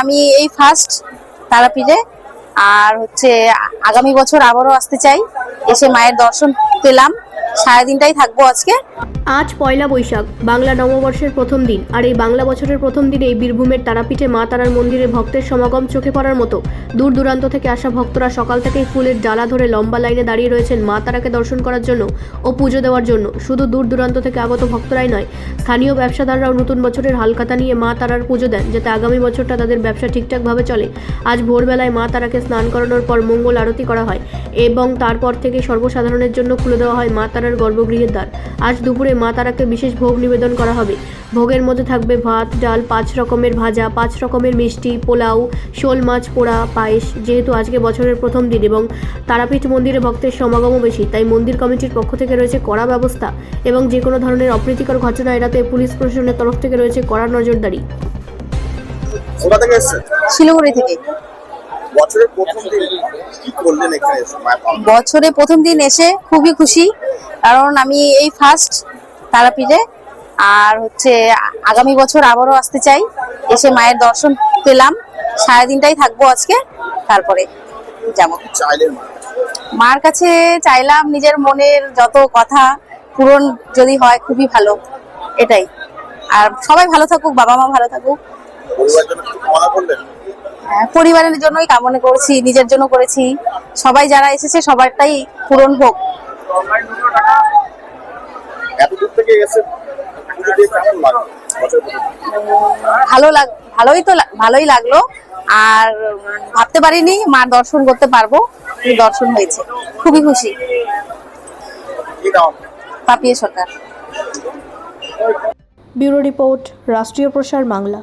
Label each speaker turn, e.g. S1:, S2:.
S1: আমি এই ফার্স্ট তারাপীঠে আর আগামী বছর আবারও আসতে চাই। এসে মায়ের দর্শন পেলাম, সারাদিনটাই থাকবো আজকে।
S2: আজ পয়লা বৈশাখ, বাংলা নববর্ষের প্রথম দিন। আর এই বাংলা বছরের প্রথম দিনে এই বীরভূমের তারাপীঠে মা তারার মন্দিরে ভক্তের সমাগম চোখে পড়ার মতো। দূর দূরান্ত থেকে আসা ভক্তরা সকাল থেকেই ফুলের ডালা ধরে লম্বা লাইনে দাঁড়িয়ে রয়েছেন মা তারাকে দর্শন করার জন্য ও পুজো দেওয়ার জন্য। শুধু দূর দূরান্ত থেকে আগত ভক্তরাই নয়, স্থানীয় ব্যবসাদাররাও নতুন বছরের হালখাতা নিয়ে মা তারার পুজো দেন, যাতে আগামী বছরটা তাদের ব্যবসা ঠিকঠাকভাবে চলে। আজ ভোরবেলায় মা তারাকে স্নান করানোর পর মঙ্গল আরতি করা হয় এবং তারপর থেকে সর্বসাধারণের জন্য খুলে দেওয়া হয় মা তারার গর্ভগৃহের দ্বার। আজ দুপুরে মা তারাকে বিশেষ ভোগ নিবেদন করা হবে। ভোগের মধ্যে থাকবে ভাত, ডাল, 5 রকমের ভাজা, 5 রকমের মিষ্টি, পোলাও, শোল মাছ পোড়া, পায়েস। যেহেতু আজকে বছরের প্রথম দিন এবং তারাপীঠ মন্দিরে ভক্তের সমাগমও বেশি, তাই মন্দির কমিটির পক্ষ থেকে রয়েছে কড়া ব্যবস্থা এবং যে কোনো ধরনের অপ্রীতিকর ঘটনা এড়াতে পুলিশ প্রশাসনের তরফ থেকে রয়েছে কড়া নজরদারি।
S1: শিলিগুড়ি থেকে। বছরে প্রথম দিন এসে খুবই খুশি, কারণ আমি এই ফার্স্ট তারাপীঠে আর আগামী বছর আবারও আসতে চাই। এসে মায়ের দর্শন পেলাম, সারাদিনটাই থাকবো আজকে, তারপরে যাবো। মার কাছে চাইলাম নিজের মনের যত কথা পূরণ যদি হয় খুবই ভালো, এটাই। আর সবাই ভালো থাকুক, বাবা মা ভালো থাকুক। পরিবারের জন্যই কামনা করেছি, নিজের জন্য করেছি, সবাই যারা এসেছে সবারটাই পূরণ হোক। ভালোই লাগলো। আর ভাবতে পারিনি মার দর্শন করতে পারবো, দর্শন হয়েছে, খুবই খুশি। পাপিয়া সরকার।
S2: ব্যুরো রিপোর্ট, রাষ্ট্রীয় প্রসার বাংলা।